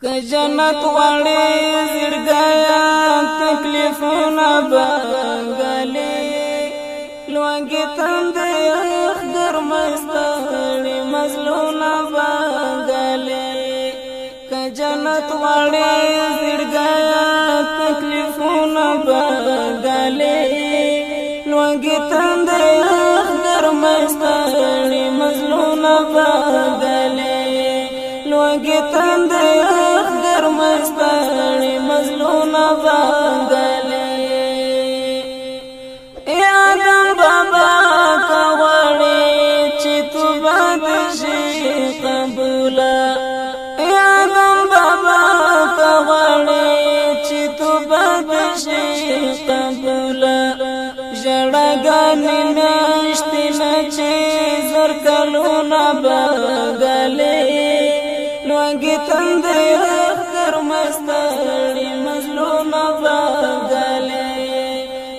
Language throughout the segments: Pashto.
که جنت غواړي زړګیا تکلیفونه بنګلي لوګي تندې ګرمستړي مزلونه بنګلي که جنت غواړي زړګیا تکلیفونه بنګلي لوګي تندې ګرمستړي مزلونه بنګلي لوګي تندې ګرمستړي مزلونه بنګلي یادم بابا کوړې چې تو باندې شي قبول یادم بابا کوړې چې تو باندې شي قبول ژړګانې نشته نه چې زر کلونه بنګلي لوګي تندې ګرمستړي مزلونه بنګلي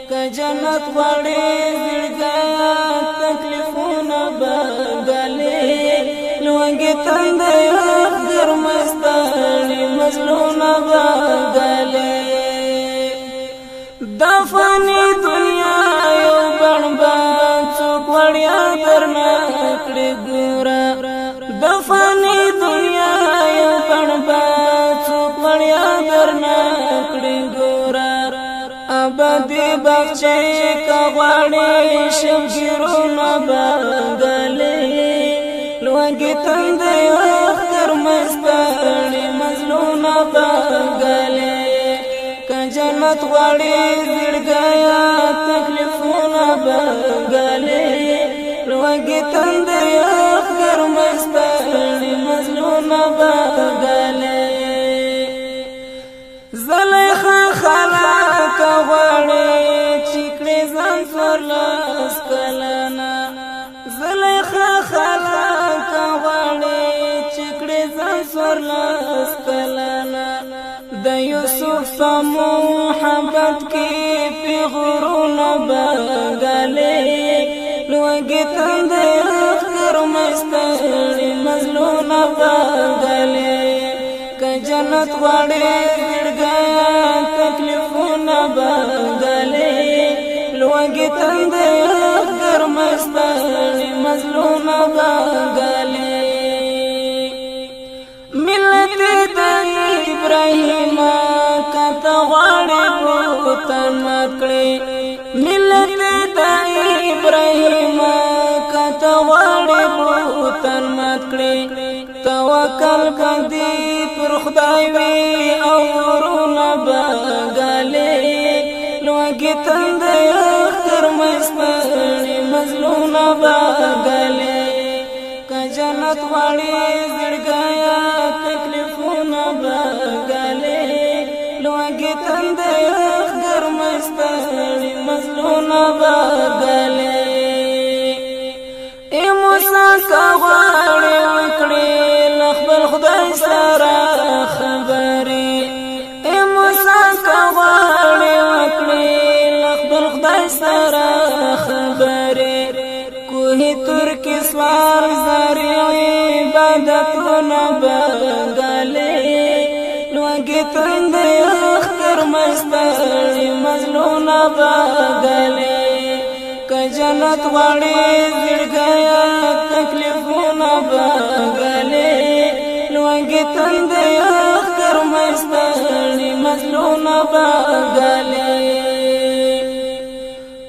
که جنت غواړي زړګیا تکلیفونه بنګلي لوګي تندې ګرمستړي مزلونه بنګلي د فاني دنیا یو بڼبا څوک وړیا درنه کړي ګوره د فاني دنیا یو بڼبا څوک وړیا درنه کړي ګوره ابدي بخچې که غواړي شمشیرونه بنګلي لوګي تندې ګرمستړي مزلونه بنګلي که جنت غواړي زړګیا تکلیفونه بنګلي لوګي تندې ګرمستړي مزلونه بنګلي زلیخا خلا که غواړي چې کړي ځان څوارلس کلنه زلیخا خلا که غواړي چې کړي ځان څوارلس کلنه د یوسف په محبت کې پیغورونه بنګلي لوګي تندې ګرمستړي مزلونه بنګلي که جنت غواړي زړګیا تکلیفونه بنګلي لوګي تندې ګرمستړي مزلونه بنګلي ملت د ابراهیم کته غواړي بوتان کړي ملت د ابراهیم کته غواړي بوتان کړي توکل کدي پر خدای وي او ورونه بنګلي لوګي تندې ګرمستړي مزلونه بنګلي که جنت غواړي زړګیا تکلیفونه بنګلي لوګي تندې ګرمستړي مزلونه بنګلي ای موسی که غواړي وکړي خپل خدای سره خبرې ای موسی که غواړي وکړي خپل خدای سره خبرې کوه ترکی سوار زری عبادتونه بنګلي لوګي تندې ګرمستړي مزلونه بنګلي که جنت غواړي زړګیا تکلیفونه بنګلي لوګي تندې ګرمستړي مزلونه بنګلي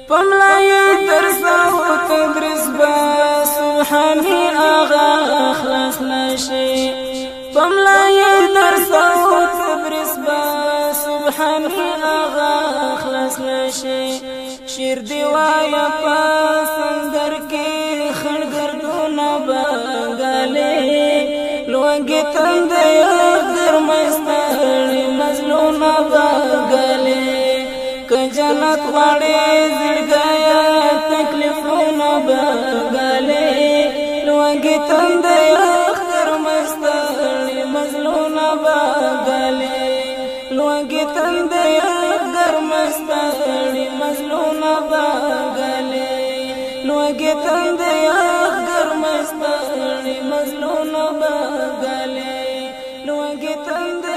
پملای درسه تدریس با سبحاني آغا خلاص نشي پملای درسه تدریس با سبحاني آغا خلاص نشي شیر دی وایا پسندر کې خړګردونه بنګلي لوګي تندې ګرمستړي مزلونه بنګلي که جنت غواړي زړګیا تکلیفونه بنګلي لوګي تندې ګرمستړي مزلونه بنګلي لوګي تندې ګرمستړي مزلونه بنګلي لوګي تندې ګرمستړي مزلونه بنګلي لوګي تندې